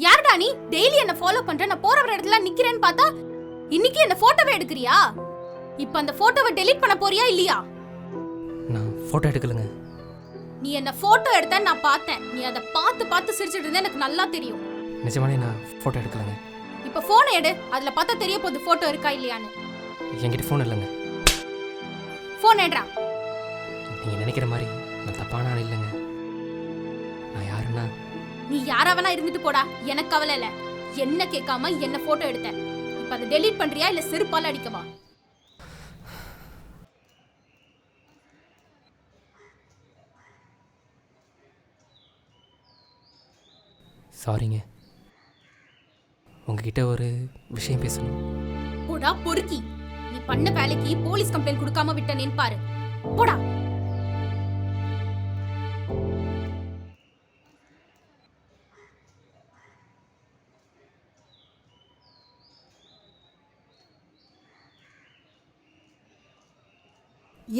யாருடா நீ? டெய்லி என்ன ஃபாலோ பண்ற, நான் போற இடத்துல நிக்கிறேன்னு பார்த்தா இன்னைக்கு என்ன போட்டோவே எடுக்கறியா? இப்ப அந்த போட்டோவை டெலீட் பண்ண போறியா இல்லையா? நான் போட்டோ எடுக்கலங்க. நீ என்ன போட்டோ எடுத்த நான் பார்த்தேன். நீ அதை பார்த்து பார்த்து சிரிச்சிட்டு இருந்த எனக்கு நல்லா தெரியும். நிஜமாலே நான் போட்டோ எடுக்கலங்க. இப்ப போனை எடு, அதுல பார்த்தா தெரிய போகுது போட்டோ இருக்கா இல்லையான்னு. என்கிட்ட ஃபோன் இல்லைங்க. போன் எடுறா. நீங்க நினைக்கிற மாதிரி நான் தப்பான ஆள் இல்லைங்க. நான் யாருன்னா நீ யாராவனா இருந்துட்டு போடா, எனக்கு கவலை இல்ல. என்ன கேட்காம என்ன போட்டோ எடுத்த. இப்ப அதை டெலீட் பண்றியா இல்ல செருப்பால அடிக்கவா? சாரிங்க. உங்ககிட்ட ஒரு விஷயம் பேசணும். போடா பொறுக்கி. நீ பண்ண வேலைக்கு போலீஸ் கம்ப்ளைண்ட் கொடுக்காம விட்டனேன்னு பாரு. போடா.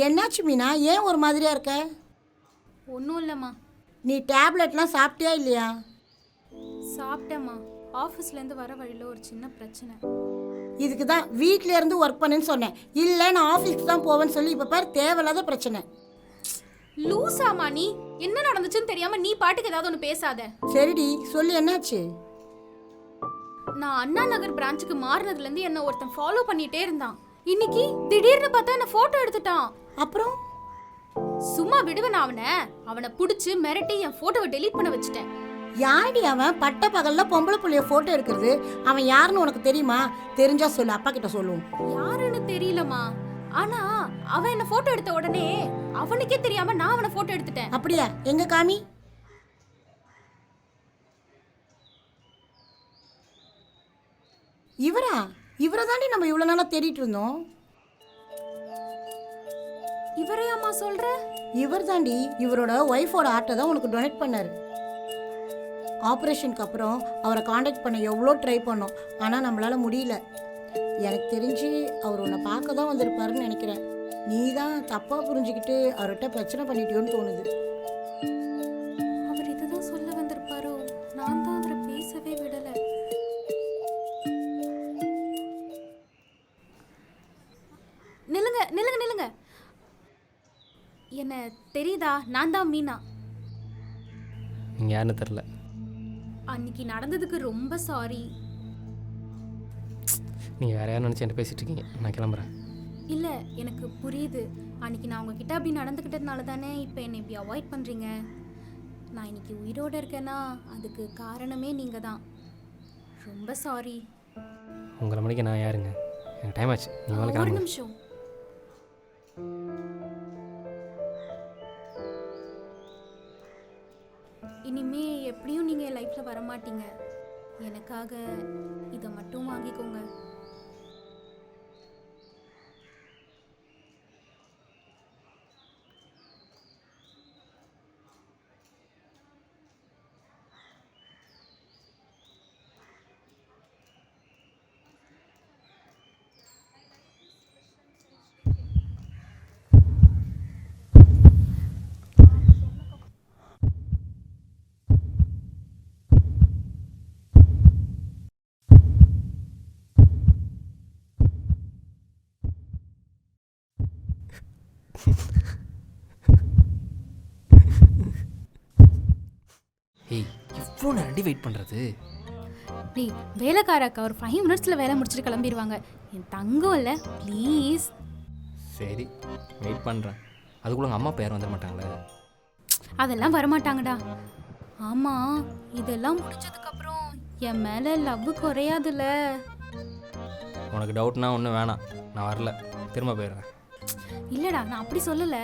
என்னாச்சு மீனா, ஏன் ஒரு மாதிரியா இருக்க? ஒன்றும் இல்லைம்மா. நீ டேப்லெட்லாம் சாப்பிட்டியா இல்லையா? சாப்பிட்டேம்மா. ஆஃபீஸ்லேருந்து வர வழியில் ஒரு சின்ன பிரச்சனை. இதுக்கு தான் வீட்டில இருந்து ஒர்க் பண்ணுன்னு சொன்னேன். இல்லை நான் ஆஃபீஸ்க்கு தான் போவேன்னு சொல்லி இப்போ பாரு தேவையில்லாத பிரச்சனை. லூசாமா நீ? என்ன நடந்துச்சுன்னு தெரியாம நீ பாட்டுக்கு ஏதாவது ஒன்று பேசாத. சரிடி சொல்லு, என்னாச்சு? நான் அண்ணா நகர் பிரான்ச்சுக்கு மாறினதுலேருந்து என்ன ஒருத்தன் ஃபாலோ பண்ணிட்டே இருந்தான். இன்னைக்கு திடீர்னு பார்த்தா என்ன ஃபோட்டோ எடுத்துட்டான். அப்புறம் சும்மா விடுவேன் அவனை பிடிச்சி மிரட்டி என் ஃபோட்டோவை டெலீட் பண்ண வச்சுட்டேன். யாரடி அவன்? பட்ட பகல்ல பொம்பளை புள்ளைய போட்டோ எடுக்கிறது. அவன் யாருன்னு உனக்கு தெரியுமா? தெரிஞ்சா சொல்லு, அப்பா கிட்ட சொல்லுவோம். யாருன்னு தெரியலமா. ஆனா அவன் என்ன போட்டோ எடுத்த உடனே அவனுக்கே தெரியாம நான் அவனை போட்டோ எடுத்துட்டேன். அப்படியா? எங்க காமி. இவரை தாண்டி நம்ம இவ்வளவு நாளா தேடிட்டு இருந்தோம். இவரையாமா சொல்ற? இவர் தாண்டி இவரோட ஒய்ஃபோட ஆர்ட்டை தான் உனக்கு டொனேட் பண்ணாரு. ஆப்ரேஷனுக்கு அப்புறம் அவரை காண்டாக்ட் பண்ண எவ்வளோ ட்ரை பண்ணோம், ஆனால் நம்மளால முடியல. எனக்கு தெரிஞ்சு அவர் உன்னை பார்க்க தான் வந்திருப்பாருன்னு நினைக்கிறேன். நீ தான் தப்பாக புரிஞ்சுக்கிட்டு அவர்கிட்ட பிரச்சனை பண்ணிட்டியோன்னு தோணுது. அவர் இதுதான் சொல்ல வந்திருப்பாரோ? நான் தான் அவரை பேசவே விடல. நில்லுங்க நில்லுங்க நில்லுங்க. என்ன தெரியுதா? நான் தான் மீனா. நீங்க யாருன்னு தெரில. அன்னைக்கு நடந்ததுக்கு ரொம்ப சாரி. நீங்கள் வேற யாரும் நினச்சி என்கிட்ட பேசிகிட்டு இருக்கீங்க. நான் கிளம்புறேன். இல்லை, எனக்கு புரியுது. அன்னைக்கு நான் உங்ககிட்ட அப்படி நடந்துக்கிட்டதுனால தானே இப்போ என்னை இப்படி அவாய்ட் பண்ணுறீங்க. நான் இன்னைக்கு உயிரோடு இருக்கேன்னா அதுக்கு காரணமே நீங்கள் தான். ரொம்ப சாரி. உங்களை மணிக்கு நான் யாருங்க? எனக்கு டைம் ஆச்சு. நீங்கள் ஒரு கிளம்புங்க. நிமிஷம். இனிமே எப்படியும் நீங்கள் என் லைஃப்பில் வரமாட்டீங்க. எனக்காக இதை மட்டும் வாங்கிக்கோங்க. ஏய், எவ்வளோ நேரம் வெயிட் பண்ணுறது? நீ வேலைக்காரக்கா ஒரு 5 மினிட்ஸில் வேலை முடிச்சுட்டு கிளம்பிடுவாங்க. என் தங்கம் இல்லை, ப்ளீஸ். சரி, வெயிட் பண்ணுறேன். அதுக்குள்ள உங்கள் அம்மா அப்பா யாரும் வந்துட மாட்டாங்களே? அதெல்லாம் வரமாட்டாங்கடா. ஆமாம், இதெல்லாம் முடிஞ்சதுக்கப்புறம் என் மேலே லவ் குறையாதுல்ல? உனக்கு டவுட்னா ஒன்றும் வேணாம், நான் வரல, திரும்ப போயிடுறேன். இல்லைடா, நான் அப்படி சொல்லலை.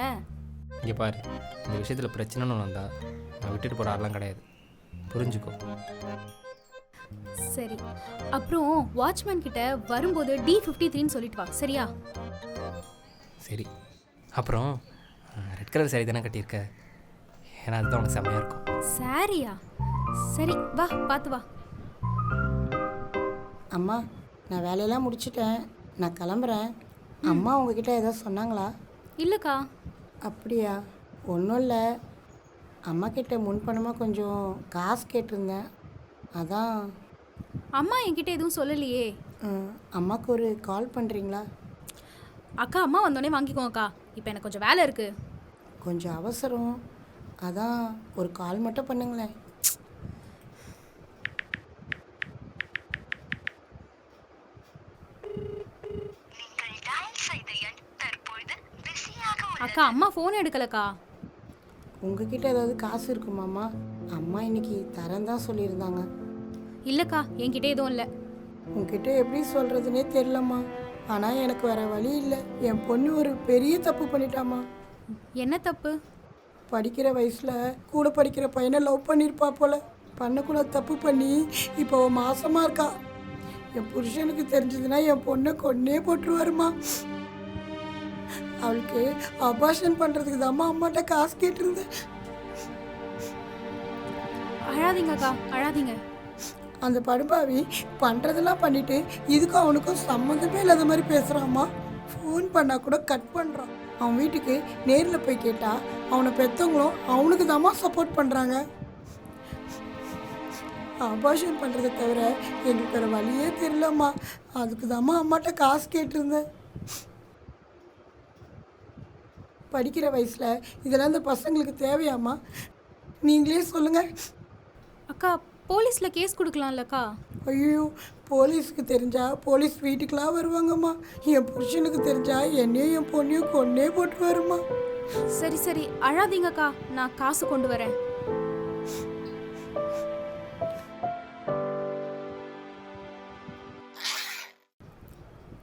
இங்கே பாரு, இந்த விஷயத்தில் பிரச்சனைன்னு ஒன்று வந்தால் நான் விட்டுட்டு போகிற ஆள்லாம் கிடையாது, புரிஞ்சுக்கோ. சரி, அப்புறம் வாட்ச்மேன் கிட்ட வரும்போது D53ன்னு சொல்லிட்டு வா, சரியா? சரி. அப்புறம் ரெட் கலர் சாரி தானே கட்டியிருக்க? ஏன்னா அதுதான் உனக்கு செம்மையாக இருக்கும். சாரியா? சரி வா, பார்த்து வா. அம்மா, நான் வேலையெல்லாம் முடிச்சிட்டேன், நான் கிளம்புறேன். அம்மா உங்ககிட்ட ஏதாவது சொன்னாங்களா? இல்லைக்கா. அப்படியா? ஒன்றும் இல்லை, அம்மா கிட்ட முன்பணமாக கொஞ்சம் காசு கேட்டிருந்தேன், அதான் அம்மா என்கிட்ட எதுவும் சொல்லலையே. அம்மாவுக்கு ஒரு கால் பண்ணுறீங்களா? அக்கா அம்மா வந்தோடனே வாங்கிக்கோங்கக்கா, இப்போ எனக்கு கொஞ்சம் வேலை இருக்குது. கொஞ்சம் அவசரம், அதான் ஒரு கால் மட்டும் பண்ணுங்களேன். அக்கா அம்மா ஃபோன் எடுக்கலக்கா. உங்ககிட்ட ஏதாவது காசு இருக்குமாம்மா? அம்மா இன்னைக்கு தரேன் தான் சொல்லியிருந்தாங்க. இல்லைக்கா, என்கிட்ட எதுவும் இல்லை. உங்ககிட்ட எப்படி சொல்கிறதுனே தெரிலம்மா. ஆனால் எனக்கு வேற வழி இல்லை. என் பொண்ணு ஒரு பெரிய தப்பு பண்ணிட்டாம்மா. என்ன தப்பு? படிக்கிற வயசில் கூட படிக்கிற பையனை லவ் பண்ணியிருப்பா போல. பண்ணக்கூட தப்பு பண்ணி இப்போ மாசமாக இருக்கா. என் புருஷனுக்கு தெரிஞ்சதுன்னா என் பொண்ணை கொன்னே போட்டுருவாருமா. அவளுக்கு அபார்ஷன் பண்ணுறதுக்கு தாம்மா அம்மாட்ட காசு கேட்டிருந்தேன். அழாதீங்கக்கா, அழாதீங்க. அந்த படுபாவி பண்ணுறதெல்லாம் பண்ணிட்டு இதுக்கும் அவனுக்கும் சம்மந்தமே இல்லாத மாதிரி பேசுகிறாம்மா. ஃபோன் பண்ணால் கூட கட் பண்ணுறான். அவன் வீட்டுக்கு நேரில் போய் கேட்டால் அவனை பெற்றவங்களும் அவனுக்கு தாம்மா சப்போர்ட் பண்ணுறாங்க. அபார்ஷன் பண்ணுறதை தவிர எங்களுக்கு வேறு வழியே தெரியலம்மா. அதுக்கு தாம்மா அம்மாட்ட காசு கேட்டிருந்தேன். படிக்கிற வயசில் இதெல்லாம் இந்த பசங்களுக்கு தேவையாம்மா? நீங்களே சொல்லுங்கள். அக்கா, போலீஸில் கேஸ் கொடுக்கலாம்லக்கா? ஐயோ, போலீஸுக்கு தெரிஞ்சா போலீஸ் வீட்டுக்கெலாம் வருவாங்கம்மா. என் புருஷனுக்கு தெரிஞ்சா என்னையும் என் பொண்ணையும் கொன்னே போட்டுருவாருமா. சரி சரி, அழாதீங்கக்கா, நான் காசு கொண்டு வரேன்.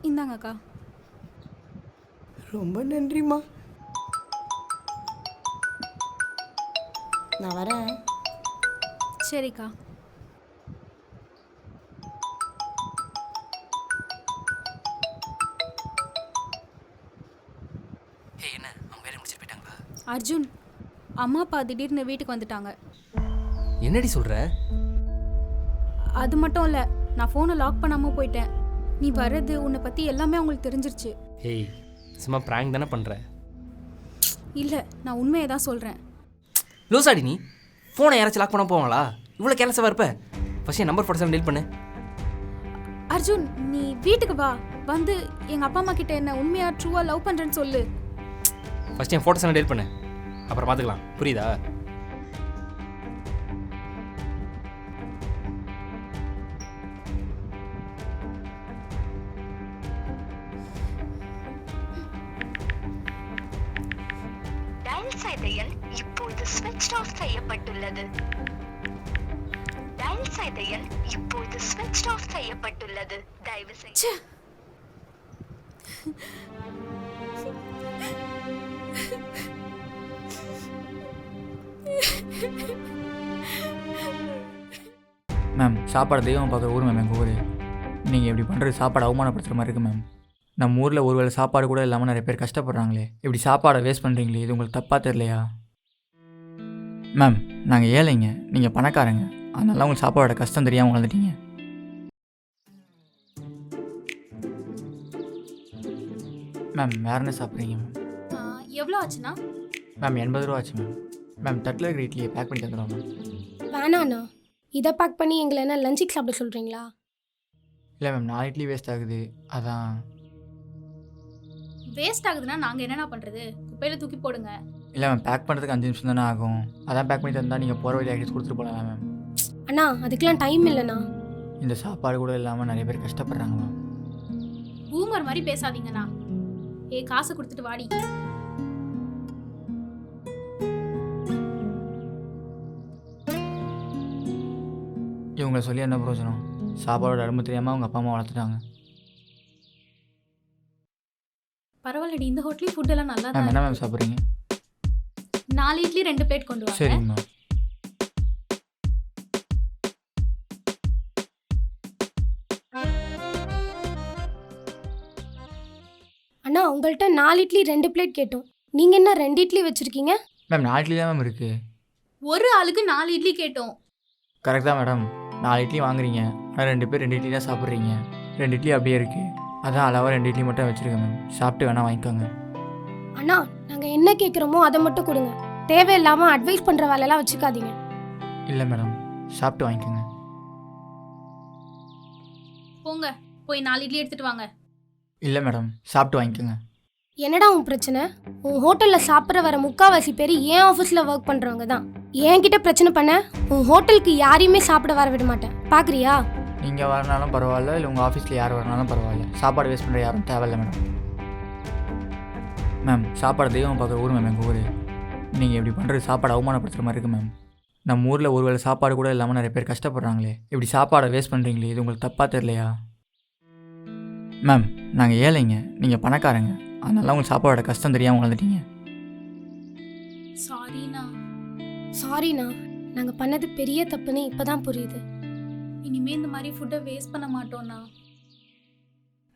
இந்தாங்கக்கா. ரொம்ப நன்றிம்மா. நான் வரேன். சரிக்கா. என்ன அவங்க வேலை முடிச்சுட்டு போயிட்டாங்களா? அர்ஜுன், அம்மா அப்பா திடீர்னு வீட்டுக்கு வந்துட்டாங்க. என்னடி சொல்கிற? அது மட்டும் இல்லை, நான் ஃபோனை லாக் பண்ணாமல் போயிட்டேன். நீ வர்றது உன்னை பற்றி எல்லாமே அவங்களுக்கு தெரிஞ்சிருச்சு. ஏய், சும்மா ப்ராங்க் தானே பண்ணுற? இல்லை, நான் உண்மையை தான் சொல்கிறேன். லூசாடி நீ. ஃபோனை யாராச்சும் லாக் பண்ண போவாங்களா? இவ்வளோ கேர்லெஸ்ஸாக இருப்ப. ஃபஸ்ட் என் நம்பர் 47 டீல் பண்ணு. அர்ஜுன், நீ வீட்டுக்கு வா. வந்து எங்கள் அப்பா அம்மா கிட்ட என்ன உண்மையாக ட்ரூவாக லவ் பண்ணுறேன்னு சொல்லு. ஃபஸ்ட் என் ஃபோட்டோஸ் டீல் பண்ணு, அப்புறம் பார்த்துக்கலாம். புரியுதா? டயல் செய்த எண் இப்போது ஸ்விட்ச் ஆஃப் செய்யப்பட்டுள்ளது. டயல் செய்த எண் இப்போது ஸ்விட்ச் ஆஃப் செய்யப்பட்டுள்ளது. தயவு செய்து மேம், சாப்பாடு தெய்வம் பார்க்குற ஊர் மேம் எங்கள் ஊர். நீங்கள் இப்படி பண்ணுறது சாப்பாடு அவமானப்படுத்துகிற மாதிரி இருக்குது மேம். நம்ம ஊரில் ஒரு வேளை சாப்பாடு கூட இல்லாமல் நிறைய பேர் கஷ்டப்படுறாங்களே. இப்படி சாப்பாடை வேஸ்ட் பண்ணுறீங்களே, இது உங்களுக்கு தப்பாக தெரியலையா? மேம், நாங்கள் ஏழைங்க, நீங்கள் பணக்காரங்க. அதனால உங்களுக்கு சாப்பாடோட கஷ்டம் தெரியாமல் வளர்ந்துட்டீங்க. மேம், வேறு என்ன சாப்பிட்றீங்க மேம்? எவ்வளோ ஆச்சுண்ணா? மேம், 80 ரூபா ஆச்சு மேம். மேம், தட்டில் இருக்கிற இட்லியை பேக் பண்ணி தந்துடுவோம் மேம். வேணாண்ணா, இதை பேக் பண்ணி எங்களை என்ன லஞ்சுக்கு சாப்பிட சொல்கிறீங்களா? இல்லை மேம், 4 இட்லி வேஸ்ட் ஆகுது, அதான். வேஸ்ட் ஆகுதுன்னா நாங்கள் என்னென்ன பண்ணுறது? குப்பையில் தூக்கி போடுங்க. இல்லை மேம், பேக் பண்ணுறதுக்கு 5 நிமிஷம் தானே ஆகும். அதான் பேக் பண்ணி தந்தால் நீங்கள் போகிற வழி ஆகிட்டு கொடுத்துட்டு போகலாம் மேம். அண்ணா, அதுக்கெலாம் டைம் இல்லைண்ணா. இந்த சாப்பாடு கூட இல்லாமல் நிறைய பேர் கஷ்டப்படுறாங்க மேம். பூமர் மாதிரி பேசாதீங்கண்ணா. காசை கொடுத்துட்டு வாடி. இவங்களை சொல்லி என்ன பிரயோஜனம்? சாப்பாடோட அருமை தெரியாமல் அவங்க அப்பா அம்மா வளர்த்துட்டாங்க. பரவாயில்லடி, இந்த ஹோட்டலையும் ஃபுட்டெல்லாம் நல்லா மேம், தான். என்ன மேம் சாப்பிட்றீங்க? 4 இட்லி 2 பிளேட் கொண்டு வாங்க. சரிங்க மேம். அண்ணா, உங்கள்கிட்ட 4 இட்லி 2 பிளேட் கேட்டோம். நீங்கள் என்ன 2 இட்லி வச்சுருக்கீங்க? மேம், 4 இட்லி தான் மேம் இருக்குது. ஒரு ஆளுக்கு 4 இட்லி கேட்டோம். கரெக்ட் தான் மேடம். 4 இட்லி வாங்குறீங்க, ஆனால் 2 பேர் 2 இட்லி தான் சாப்பிட்றீங்க. 2 இட்லி அப்படியே இருக்குது. அதான் அளவாக 2 இட்லி மட்டும் வச்சுருக்கேன் மேம். சாப்பிட்டு வேணால் வாங்கிக்கோங்க. அண்ணா, நாங்கள் என்ன கேட்குறோமோ அதை மட்டும் கொடுங்க. தேவையில்லாமல் அட்வைஸ் பண்ணுற வேலையெல்லாம் வச்சுக்காதீங்க. இல்லை மேடம், சாப்பிட்டு வாங்கிக்கோங்க. போங்க போய் 4 இட்லி எடுத்துட்டு வாங்க. இல்லை மேடம், சாப்பிட்டு வாங்கிக்கோங்க. என்னடா உன் பிரச்சனை? உன் ஹோட்டலில் சாப்பிட்ற வர முக்காவாசி பேர் என் ஆஃபீஸில் ஒர்க் பண்ணுறவங்க தான். என்கிட்ட பிரச்சனை பண்ண உன் ஹோட்டலுக்கு யாரையுமே சாப்பிட வர விட மாட்டேன். பார்க்குறியா? நீங்கள் வரனாலும் பரவாயில்ல, இல்லை உங்கள் ஆஃபீஸில் யார் வரனாலும் பரவாயில்ல, சாப்பாடு வேஸ்ட் பண்ணுற யாரும் தேவையில்லை மேடம். மேம், சாப்பாடு தெய்வம் பார்க்குற ஊர் மேம் எங்கள் ஊர். நீங்கள் இப்படி பண்ணுறது சாப்பாடு அவமானப்படுத்துகிற மாதிரி இருக்குது மேம். நம்ம ஊரில் ஒரு வேளை சாப்பாடு கூட இல்லாமல் நிறைய பேர் கஷ்டப்படுறாங்களே. இப்படி சாப்பாடை வேஸ்ட் பண்ணுறீங்களே, இது உங்களுக்கு தப்பாக தெரியலையா? மேம், நாங்கள் ஏழைங்க, நீங்கள் பணக்காரங்க, அதனால உங்களுக்கு சாப்பாடோட கஷ்டம் தெரியாமல் வளர்ந்துட்டீங்க. சாரிண்ணா, நாங்கள் பண்ணது பெரிய தப்புன்னு இப்போ தான் புரியுது. இனிமே இந்த மாதிரி ஃபுட்டை வேஸ்ட் பண்ண மாட்டோம்ண்ணா.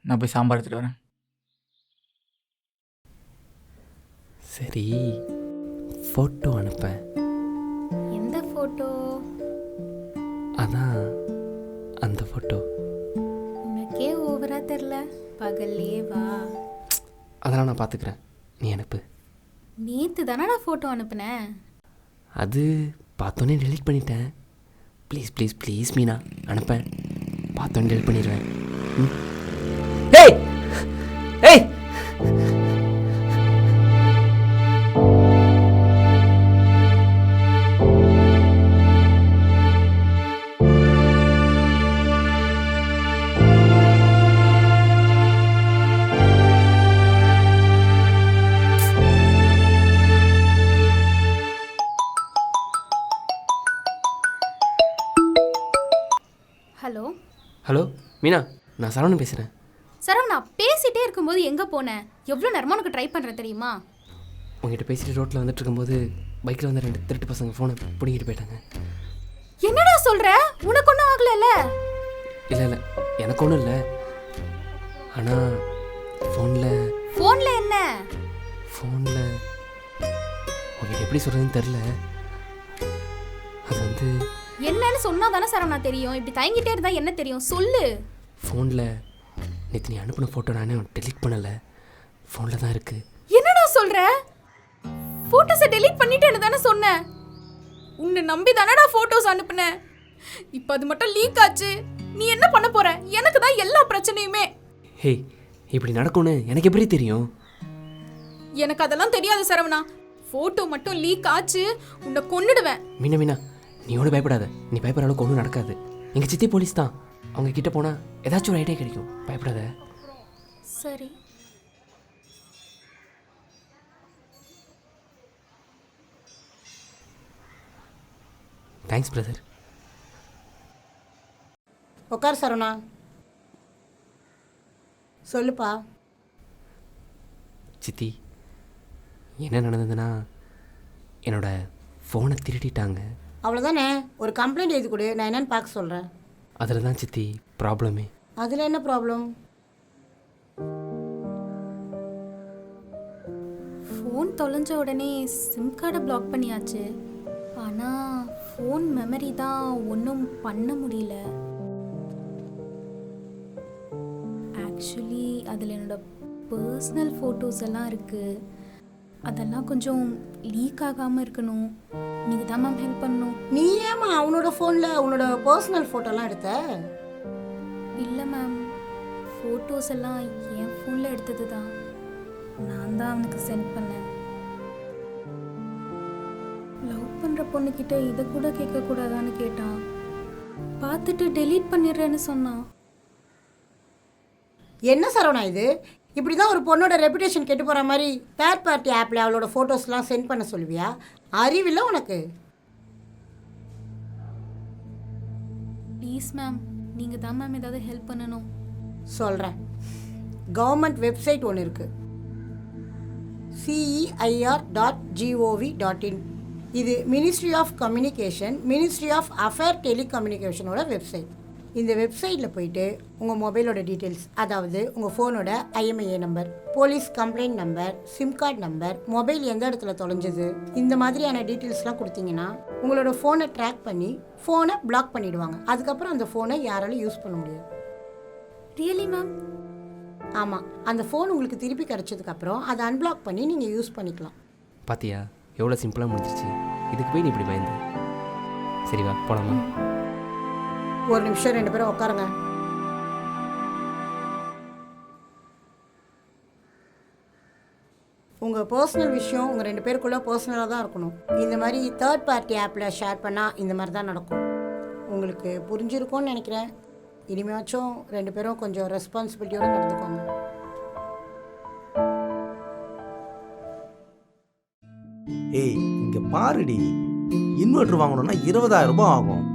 நான் போய் சாம்பார் எடுத்துகிட்டு வரேன். சரி, ஃபோட்டோ அனுப்பேன். எந்த ஃபோட்டோ? அதான் அந்த ஃபோட்டோ. உனக்கே ஓவரா தெரில. பகல்லே வா. அதெல்லாம் நான் பார்த்துக்கிறேன், நீ அனுப்பு. நேற்று தானே நான் ஃபோட்டோ அனுப்புனேன். அது பார்த்தோன்னே டெலீட் பண்ணிட்டேன். ப்ளீஸ் ப்ளீஸ் ப்ளீஸ் மீனா, அனுப்பேன். பார்த்தோன்னே டெலீட் பண்ணிடுவேன். ஏய் ஏய் ஹலோ ஹலோ மீனா, நான் சரவணன் பேசுகிறேன். சரவணா, பேசிட்டே இருக்கும்போது எங்கே போனேன்? எவ்வளோ நேரமாக உனக்கு ட்ரை பண்ணுறேன் தெரியுமா? உங்ககிட்ட பேசிட்டு ரோட்டில் வந்துட்டு இருக்கும்போது பைக்கில் வந்து 2 திருட்டு பசங்க ஃபோனை பிடிங்கிட்டு போயிட்டாங்க. என்னடா சொல்கிற? உனக்கு ஒன்றும் ஆகலைல்ல? இல்லை இல்லை, எனக்கு ஒன்றும் இல்லை. ஆனால் ஃபோனில் என்ன? ஃபோனில் உங்ககிட்ட எப்படி சொல்கிறதுன்னு தெரில. அது வந்து என்னன்னு சொன்னா தானே சரவணா தெரியும். இப்படி தயங்கிட்டே இருந்தா என்ன தெரியும்? சொல்லு. ஃபோனில் நேற்று நீ அனுப்பின ஃபோட்டோ நானே டெலீட் பண்ணலை, ஃபோனில் தான் இருக்குது. என்னடா சொல்ற? போட்டோஸை டெலீட் பண்ணிட்டேன்னு தானே சொன்னேன். உன்னை நம்பி தானடா போட்டோஸ் அனுப்புனேன். இப்போ அது மட்டும் லீக் ஆச்சு. நீ என்ன பண்ண போற? எனக்கு தான் எல்லா பிரச்சனையுமே. ஹே, இப்படி நடக்கும்னு எனக்கு எப்படி தெரியும்? எனக்கு அதெல்லாம் தெரியாது சரவணா. போட்டோ மட்டும் லீக் ஆச்சு, உன்னை கொன்னுடுவேன். மீனா மீனா, நீ ஒன்றும் பயப்படாத. நீ பயப்படுற அளவுக்கு ஒன்றும் நடக்காது. எங்கள் சித்தி போலீஸ் தான், அவங்க கிட்ட போனால் ஏதாச்சும் ஒரு ஐடியா கிடைக்கும். பயப்படாத. சரி. Thanks brother. உட்கார் சரவணா. சொல்லுப்பா. சித்தி, என்ன நடந்ததுன்னா என்னோட ஃபோனை திருடிட்டாங்க. அவ்வளோதானே, ஒரு கம்ப்ளைண்ட் எழுதி கொடு, நான் என்னன்னு பார்க்க சொல்கிறேன். அதில் தான் சித்தி ப்ராப்ளமே. அதில் என்ன ப்ராப்ளம்? ஃபோன் தொலைஞ்ச உடனே சிம் கார்டை பிளாக் பண்ணியாச்சு. ஆனால் ஃபோன் மெமரி தான் ஒன்றும் பண்ண முடியல. ஆக்சுவலி அதில் என்னோட பர்சனல் ஃபோட்டோஸ் எல்லாம் இருக்குது. அதெல்லாம் கொஞ்சம் லீக் ஆகாமல் இருக்கணும். நீங்கள் தான் மேம் ஹெல்ப் பண்ணணும். நீ ஏமா அவனோட ஃபோனில் உன்னோட பர்சனல் ஃபோட்டோலாம் எடுத்த? இல்லை மேம், ஃபோட்டோஸ் எல்லாம் என் ஃபோனில் எடுத்தது தான். நான் தான் அவனுக்கு சென்ட் பண்ணேன். லவ் பண்ணுற பொண்ணுக்கிட்ட இதை கூட கேட்கக்கூடாதான்னு கேட்டான். பார்த்துட்டு டெலீட் பண்ணிடுறேன்னு சொன்னான். என்ன சரவணா இது? இப்படி தான் ஒரு பொண்ணோட ரெப்புடேஷன் கெட்டு போகிற மாதிரி தேர்ட் பார்ட்டி ஆப்பில் அவளோட ஃபோட்டோஸ்லாம் சென்ட் பண்ண சொல்லுவியா? அறிவில்லை உனக்கு? ப்ளீஸ் மேம், நீங்கள் தான் மேம் ஏதாவது ஹெல்ப் பண்ணணும். சொல்கிறேன். கவர்மெண்ட் வெப்சைட் ஒன்று இருக்குது, CEIR.gov.in. இது ministry of communication, ministry of affair டெலிகம்யூனிகேஷனோட வெப்சைட். இந்த வெப்சைட்டில் போயிட்டு உங்கள் மொபைலோட டீட்டெயில்ஸ், அதாவது உங்கள் ஃபோனோட IMEI number, police complaint number, sim card number, mobile எந்த இடத்துல தொலைஞ்சது, இந்த மாதிரியான டீட்டெயில்ஸ்லாம் கொடுத்தீங்கன்னா உங்களோட ஃபோனை ட்ராக் பண்ணி ஃபோனை பிளாக் பண்ணிவிடுவாங்க. அதுக்கப்புறம் அந்த ஃபோனை யாராலும் யூஸ் பண்ண முடியாது. Really ma'am? ஆமாம், அந்த ஃபோன் உங்களுக்கு திருப்பி கிடச்சதுக்கப்புறம் அதை அன்பிளாக் பண்ணி நீங்கள் யூஸ் பண்ணிக்கலாம். பாத்தியா, எவ்வளோ சிம்பிளாக முடிஞ்சிச்சு. இதுக்கு போய் நீ இப்படி பயந்து. சரி வா போலாமா? ஒரு நிமிஷம், 2 பேரும் உட்காருங்க. உங்கள் பர்சனல் விஷயம் உங்கள் 2 பேருக்குள்ளே பர்சனலாக தான் இருக்கணும். இந்த மாதிரி தேர்ட் பார்ட்டி ஆப்பில் ஷேர் பண்ணால் இந்த மாதிரி தான் நடக்கும். உங்களுக்கு புரிஞ்சிருக்கும்னு நினைக்கிறேன். இனிமேச்சும் 2 பேரும் கொஞ்சம் ரெஸ்பான்சிபிலிட்டியோடு நடந்துக்கோங்க. ஏய் இங்க பாருடி, இன்வெர்டர் வாங்கணும்னா 20,000 ரூபாய் ஆகும்.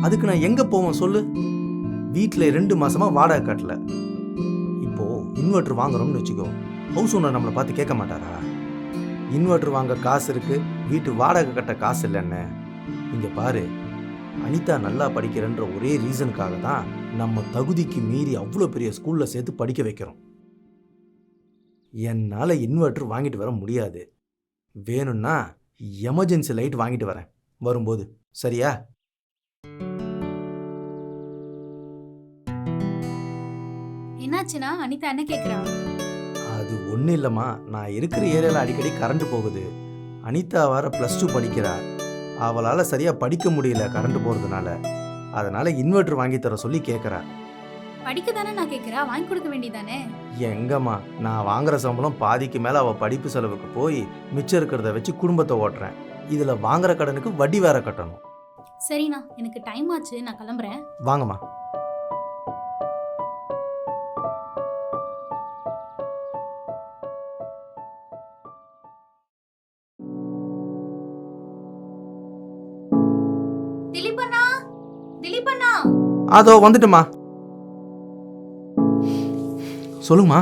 அதுக்கு நான் எங்க போவேன் சொல்லு? வீட்டில் 2 மாசமா வாடகை கட்டல. இப்போ இன்வெர்டர் வாங்குறோம்னு வச்சுக்கோ, ஹவுஸ் ஓனர் நம்மளை பார்த்து கேட்க மாட்டாரா? இன்வெர்டர் வாங்க காசு இருக்கு, வீட்டு வாடகை கட்ட காசு இல்லைன்னு. இங்க பாரு, அனிதா நல்லா படிக்கிறன்ற ஒரே ரீசனுக்காக தான் நம்ம தகுதிக்கு மீறி அவ்வளோ பெரிய ஸ்கூல்ல சேர்த்து படிக்க வைக்கிறோம். என்னால் இன்வெர்டர் வாங்கிட்டு வர முடியாது. வேணும்னா எமர்ஜென்சி லைட் வாங்கிட்டு வரேன் வரும்போது, சரியா? என்னாச்சுன்னா அனிதா என்ன கேட்குறா? அது ஒன்றும் இல்லைம்மா, நான் இருக்கிற ஏரியாவில் அடிக்கடி கரண்ட் போகுது. அனிதா வர +2 படிக்கிறா. அவளால் சரியாக படிக்க முடியல கரண்ட் போகிறதுனால. அதனால் இன்வெர்டர் வாங்கி தர சொல்லி கேட்குறா. படிக்க தானே நான் கேட்குறா, வாங்கி கொடுக்க வேண்டியதானே? எங்கம்மா, நான் வாங்குற சம்பளம் பாதிக்கு மேலே அவள் படிப்பு செலவுக்கு போய் மிச்சம் இருக்கிறத வச்சு குடும்பத்தை ஓட்டுறேன். இதில் வாங்குற கடனுக்கு வட்டி வேற கட்டணும். சரிண்ணா, எனக்கு டைம் ஆச்சு, நான் கிளம்புறேன். வாங்கம்மா. திலீபண்ணா, திலீபண்ணா. அதோ வந்துட்டுமா. சொல்லுங்கம்மா.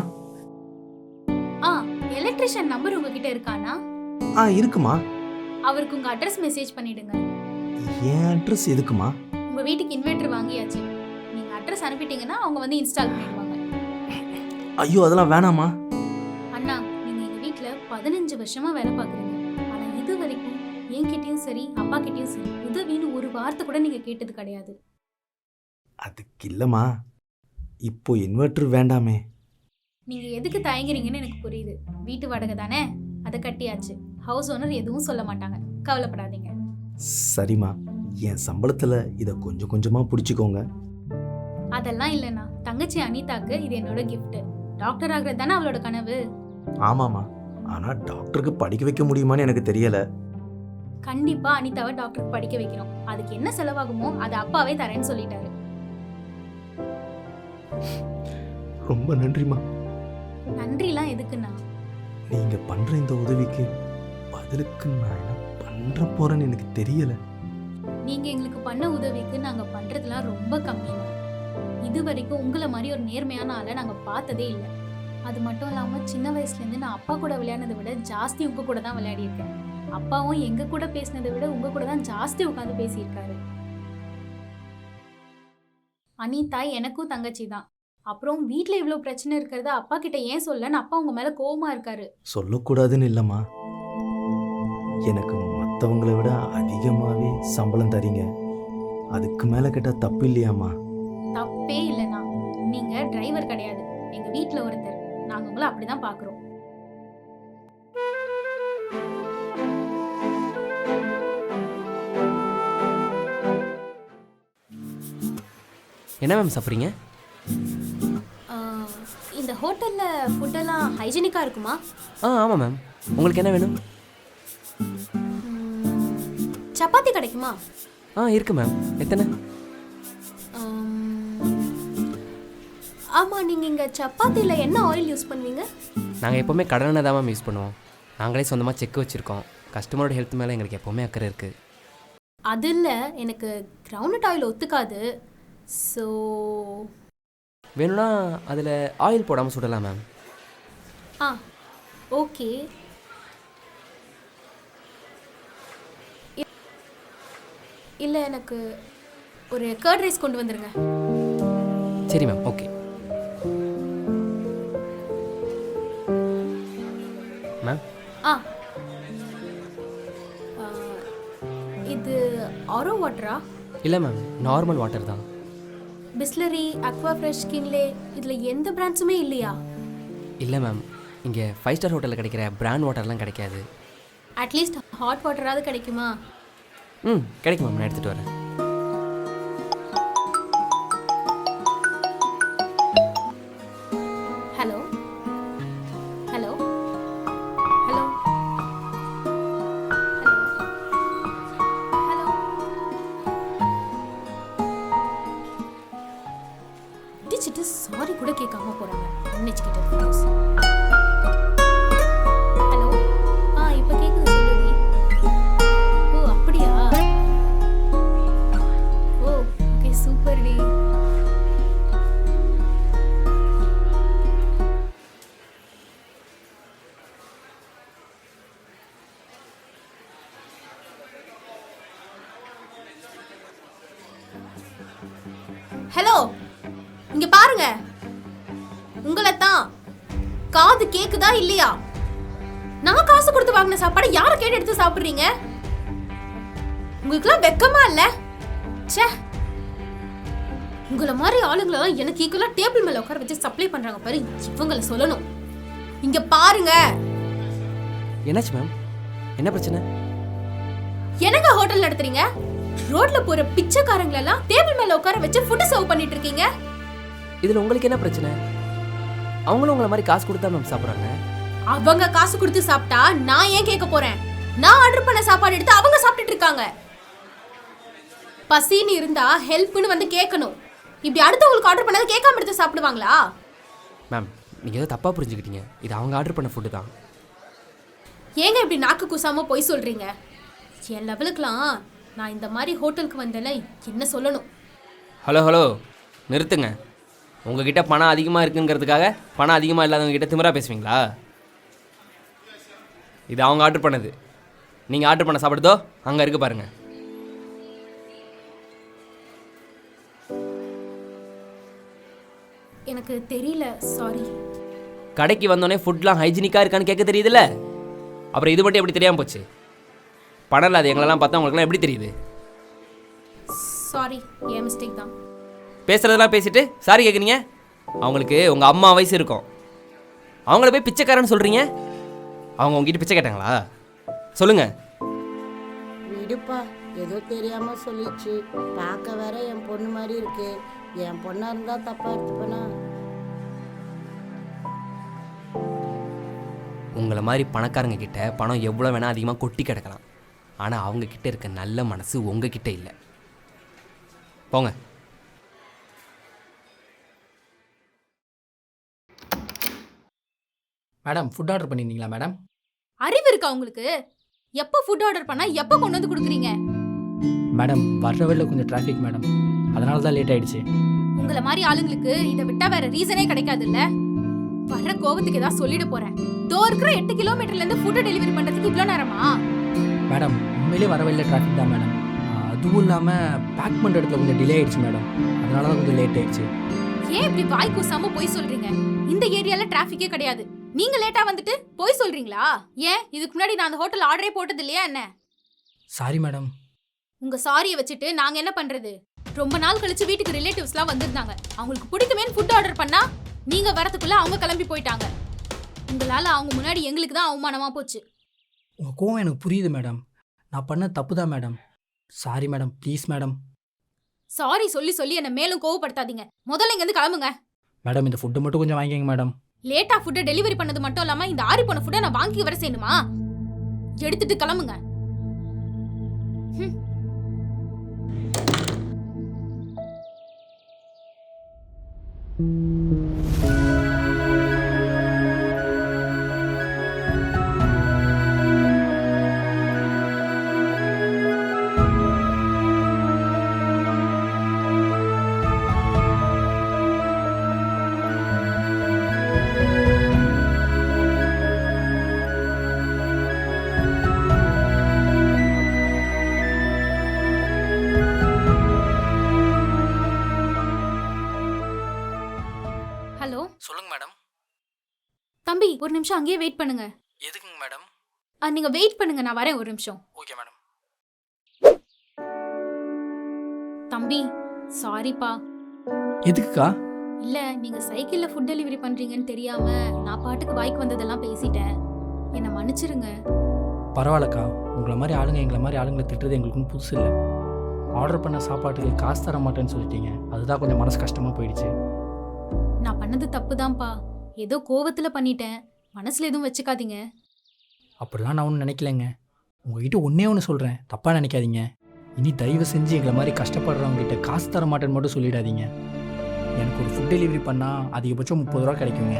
எலக்ட்ரிஷியன் நம்பர் உங்ககிட்ட இருக்கானா? இருக்குமா. அவருக்கு உங்க அட்ரஸ் மெசேஜ் பண்ணிடுங்க. என் அட்ரஸ் எதுக்குமா? உங்க வீட்டுக்கு இன்வெர்டர் வாங்கியாச்சு. நீங்க அட்ரஸ் அனுப்பிட்டீங்கன்னா அவங்க வந்து இன்ஸ்டால் பண்ணிடுவாங்க. ஐயோ அதெல்லாம் வேணாமா. அண்ணா, நீங்க எங்க வீட்ல 15 வருஷமா வேலை பார்க்குறீங்க. ஆனா இது வரைக்கும் என்கிட்டயும் சரி அப்பா கிட்டயும் சரி உதவின்னு ஒரு வார்த்தை கூட நீங்க கேட்டது கிடையாது. அதுக்கு இல்லைம்மா, இப்போ இன்வெர்டர் வேண்டாமே. நீங்க எதுக்கு தயங்குறீங்கன்னு எனக்கு புரியுது. வீட்டு வாடகை தானே, அதை கட்டியாச்சு. ஹவுஸ் ஓனர் எதுவும் சொல்ல மாட்டாங்க, கவலைப்படாதீங்க. சரிம்மா, என் சம்பளத்தில் இதை கொஞ்சம் கொஞ்சமாக பிடிச்சிக்கோங்க. அதெல்லாம் இல்லைண்ணா, தங்கச்சி அனிதாக்கு இது என்னோட gift. டாக்டர் ஆகிறது தானே அவளோட கனவு. ஆமாம்மா, ஆனால் டாக்டருக்கு படிக்க வைக்க முடியுமான்னு எனக்கு தெரியலை. கண்டிப்பா அனிதாவை டாக்டருக்கு படிக்க வைக்கிறோம். அதுக்கு என்ன செலவாகுமோ அதை அப்பாவே தரேன்னு சொல்லிட்டாரு. ரொம்ப நன்றிம்மா. நன்றிலாம் எதுக்குண்ணா? நீங்கள் பண்ணுற இந்த உதவிக்கு பதிலுக்கு நான் என்ன பண்ணுற போகிறேன்னு எனக்கு தெரியலை. நீங்க எங்களுக்கு பண்ண உதவிக்கு நாங்க பண்றதுலாம் ரொம்ப கம்மிங்க. இது வரைக்கும் உங்களை மாதிரி ஒரு நேர்மையான ஆளை நாங்க பார்த்ததே இல்லை. அது மட்டும் இல்லாம சின்ன வயசுல இருந்து நான் அப்பா கூட விளையாடுனதை விட ஜாஸ்தி உங்க கூட தான் விளையாடி இருக்கேன். அப்பாவும் எங்க கூட பேசினதை விட உங்க கூட தான் ஜாஸ்தி உட்காந்து பேசியிருக்காரு. அனிதா எனக்கும் தங்கச்சி தான். அப்புறம் வீட்ல இவ்வளவு பிரச்சனை இருக்கிறத அப்பா கிட்ட ஏன் சொல்லன்னு அப்பா உங்க மேல கோவமா இருக்காரு. சொல்லக்கூடாதுன்னு இல்லைம்மா, எனக்கு மற்றவங்களை விட அதிகமாகவே சம்பளம் தரீங்க. அதுக்கு மேலே கேட்டால் தப்பு இல்லையாம்மா? தப்பே இல்லைண்ணா, நீங்க டிரைவர் கிடையாது, எங்க வீட்ல ஒருத்தர். நாங்க உங்களை அப்படிதான் பாக்குறோம். என்ன மேம் சாப்பிட்றீங்க? இந்த ஹோட்டல்ல ஃபுட்டெல்லாம் ஹைஜீனிக்கா இருக்குமா? ஆமாம் மேம். உங்களுக்கு என்ன வேணும்? சப்பாத்தி கிடைக்குமா? இருக்கு மேம். எத்தனை? ஆமா, நீங்க இங்க சப்பாத்தில என்ன ஆயில் யூஸ் பண்ணுவீங்க? நாங்கள் எப்போவுமே கடனை தான் மேம் யூஸ் பண்ணுவோம். நாங்களே சொந்தமாக செக் வச்சுருக்கோம். கஸ்டமரோட ஹெல்த் மேலே எங்களுக்கு எப்போவுமே அக்கறை இருக்குது. அது இல்லை, எனக்கு கிரவுண்ட்நட் ஆயில் ஒத்துக்காது. ஸோ வேணும்னா அதில் ஆயில் போடாமல் சுடலாம் மேம். ஓகே. இல்லை, எனக்கு ஒரு கர்ட் ரைஸ் கொண்டு வந்துருங்க. சரி மேம், ஓகே மேம். இது ஆரோ வாட்டரா? இல்லை மேம், நார்மல் வாட்டர் தான். பிஸ்லரி, அக்வா ஃப்ரெஷ், கின்லே இதில் எந்த பிராண்ட்ஸுமே இல்லையா? இல்லை மேம், இங்கே 5 ஸ்டார் ஹோட்டலில் கிடைக்கிற பிராண்ட் வாட்டர்லாம் கிடைக்காது. அட்லீஸ்ட் ஹாட் வாட்டராவது கிடைக்குமா? கிடைக்கும் மேம், நான் எடுத்துகிட்டு வரேன். ஹலோ ஹலோ வச்சுட்டு சாரி கூட கேட்காம போறாங்க. Uneducated fellows. ஹலோ, இப்போ கேக்குது, சொல்லுடி. ஓ அப்படியா? ஓ ஓகே, சூப்பர் டி. ஹலோ, இங்க பாருங்க. உங்களை தான். காது கேக்குதா இல்லையா? நான் காசு கொடுத்து வாங்கின சாப்பாடு யாரை கேட்டு எடுத்து சாப்பிடுறீங்க? உங்களுக்குலாம் வெக்கமா இல்ல? ச்சே, உங்களை மாதிரி ஆளுங்களெல்லாம் எனக்கு ஈக்குவலா டேபிள் மேல உட்கார வச்சு சப்ளை பண்றாங்க பாரு, இவங்களை சொல்லணும். இங்க பாருங்க. என்னாச்சு மேம்? என்ன பிரச்சனை? என்னங்க ஹோட்டல் நடத்துறீங்க? ரோட்ல போற பிச்சைக்காரங்களெல்லாம் டேபிள் மேல உட்கார வச்சு ஃபுட் சர்வ் பண்ணிட்டு இருக்கீங்க. இதில் உங்களுக்கு என்ன பிரச்சனை? அவங்களும் உங்களை மாதிரி காசு கொடுத்தா மேம் சாப்பிட்றாங்க. அவங்க காசு கொடுத்து சாப்பிட்டா நான் ஏன் கேட்க போறேன்? நான் ஆர்டர் பண்ண சாப்பாடு எடுத்து அவங்க சாப்பிட்டுட்டு இருக்காங்க. பசின்னு இருந்தா ஹெல்ப்னு வந்து கேட்கணும். இப்படி அடுத்தவங்களுக்கு ஆர்டர் பண்ணாத கேட்காம எடுத்து சாப்பிடுவாங்களா? மேம், நீங்கள் ஏதோ தப்பாக புரிஞ்சுக்கிட்டீங்க. இது அவங்க ஆர்டர் பண்ண ஃபுட்டு தான். ஏங்க இப்படி நாக்கு கூசாம போய் சொல்றீங்க? என் லெவலுக்குலாம் நான் இந்த மாதிரி ஹோட்டலுக்கு வந்தேல, என்ன சொல்லணும்? ஹலோ ஹலோ, நிறுத்துங்க. உங்ககிட்ட பணம் அதிகமாக இருக்குங்கிறதுக்காக பணம் அதிகமாக இல்லாதவங்க கிட்ட திமிரா பேசுவீங்களா? இது அவங்க ஆர்டர் பண்ணது. நீங்கள் ஆர்டர் பண்ண சாப்பிடுதோ அங்கே இருக்கு பாருங்க. எனக்கு தெரியல, சாரி. கடைக்கு வந்தோடனே ஃபுட்லாம் ஹைஜீனிக்காக இருக்கான்னு கேட்க தெரியுதுல்ல? அப்புறம் இது மட்டும் எப்படி தெரியாமல் போச்சு? பணம் இல்லாத எங்களெல்லாம் பார்த்தா உங்களுக்குலாம் எப்படி தெரியுது? சாரி, என் மிஸ்டேக் தான். பேசுகிறதெல்லாம் பேசிட்டு சாரி கேட்குறீங்க. அவங்களுக்கு உங்கள் அம்மா வயசு இருக்கும். அவங்கள போய் பிச்சைக்காரன்னு சொல்கிறீங்க. அவங்க உங்ககிட்ட பிச்சை கேட்டாங்களா? சொல்லுங்கள். விடுப்பா, ஏதோ தெரியாம சொல்லிச்சு. பார்க்க வேற என் பொண்ணு மாதிரி இருக்கு. என் பொண்ணா இருந்தா தப்பா எடுத்துப்பனா? உங்களை மாதிரி பணக்காரங்க கிட்ட பணம் எவ்வளோ வேணால் அதிகமாக கொட்டி கிடக்கலாம். ஆனால் அவங்க கிட்ட இருக்க நல்ல மனசு உங்ககிட்ட இல்லை. போங்க. மேடம், ஃபுட் ஆர்டர் பண்ணியிருந்தீங்களா மேடம்? அறிவு இருக்கா உங்களுக்கு? எப்போ ஃபுட் ஆர்டர் பண்ணா எப்போ கொண்டு வந்து கொடுக்குறீங்க? மேடம், வர்ற வழியில் கொஞ்சம் டிராஃபிக் மேடம், அதனால தான் லேட் ஆயிடுச்சு. உங்களை மாதிரி ஆளுங்களுக்கு இதை விட்டா வேற ரீசனே கிடைக்காதுல்ல. வர்ற கோவத்துக்கு ஏதாவது சொல்லிட போறேன். தோ இருக்கிற 8 கிலோமீட்டர்ல இருந்து ஃபுட் டெலிவரி பண்றதுக்கு இவ்வளோ நேரமா? மேடம், உண்மையிலே வர வழியில் டிராஃபிக் தான் மேடம். அதுவும் இல்லாமல் பேக் பண்ணுற இடத்துல கொஞ்சம் டிலே ஆயிடுச்சு மேடம், அதனால தான் கொஞ்சம் லேட் ஆயிடுச்சு. ஏன் இப்படி வாய் கூசாம போய் சொல்றீங்க? இந்த ஏரியால டிராஃபிக்கே கிடையாது. நீங்க லேட்டா வந்துட்டு போய் சொல்றீங்களா? ஏன் இதுக்கு முன்னாடி நான் அந்த ஹோட்டல் ஆர்டரே போட்டது இல்லையா என்ன? Sorry madam. உங்க சாரியை வச்சுட்டு நாங்க என்ன பண்றது? ரொம்ப நாள் கழிச்சு வீட்டுக்கு ரிலேட்டிவ்ஸ்லாம் வந்திருந்தாங்க. அவங்களுக்கு பிடிக்குமேன்னு ஃபுட் ஆர்டர் பண்ணா நீங்க வரதுக்குள்ள அவங்க கிளம்பி போயிட்டாங்க. உங்களால அவங்க முன்னாடி எங்களுக்கு தான் அவமானமா போச்சு. உங்கள் கோவம் எனக்கு புரியுது மேடம். நான் பண்ண தப்பு தான் madam. Sorry madam, please madam. Sorry சொல்லி சொல்லி என்ன மேலும் கோவப்படுத்தாதீங்க. முதல்ல இங்க இருந்து கிளம்புங்க. மேடம், இந்த ஃபுட்டு மட்டும் கொஞ்சம் வாங்கிக்கங்க மேடம். லேட்டா ஃபுட்டை டெலிவரி பண்ணது மட்டும் இல்லாம இந்த ஆறி போன ஃபுட்டை நான் வாங்கி வர செய்யணுமா? எடுத்துட்டு கிளம்புங்க. ஹலோ, சொல்லுங்க மேடம். தம்பி ஒரு நிமிஷம் அங்கேயே வெயிட் பண்ணுங்க. எதுக்குங்க மேடம்? நீங்க வெயிட் பண்ணுங்க, நான் வரேன் ஒரு நிமிஷம். Okay madam. தம்பி சாரிப்பா. எதுக்குக்கா? இல்ல, நீங்க சைக்கிள்ல ஃபுட் டெலிவரி பண்றீங்கன்னு தெரியாம நான் பாட்டுக்கு வாய்க்கு வந்ததெல்லாம் பேசிட்டேன். என்ன மன்னிச்சிருங்க. பரவாயில்லக்கா, உங்களை மாதிரி ஆளுங்க எங்களை மாதிரி ஆளுங்களை திட்டுறது எங்களுக்கும் புதுசு இல்லை. ஆர்டர் பண்ண சாப்பாட்டுக்கு காசு தர மாட்டேன்னு சொல்லிட்டீங்க, அதுதான் கொஞ்சம் மனசு கஷ்டமாக போயிடுச்சு. நான் பண்ணது தப்புதான்ப்பா. ஏதோ கோவத்துல பண்ணிட்டேன். மனசுல எதுவும் வச்சுக்காதீங்க. அப்படிலாம் நான் ஒன்றும் நினைக்கலைங்க. உங்ககிட்ட ஒன்றே ஒன்று சொல்கிறேன், தப்பாக நினைக்காதீங்க. இனி தயவு செஞ்சு எங்களை மாதிரி கஷ்டப்படுறவங்ககிட்ட காசு தர மாட்டேன்னு மட்டும் சொல்லிடாதீங்க. எனக்கு ஒரு ஃபுட் டெலிவரி பண்ணால் அதிகபட்சம் 30 ரூபா கிடைக்குங்க.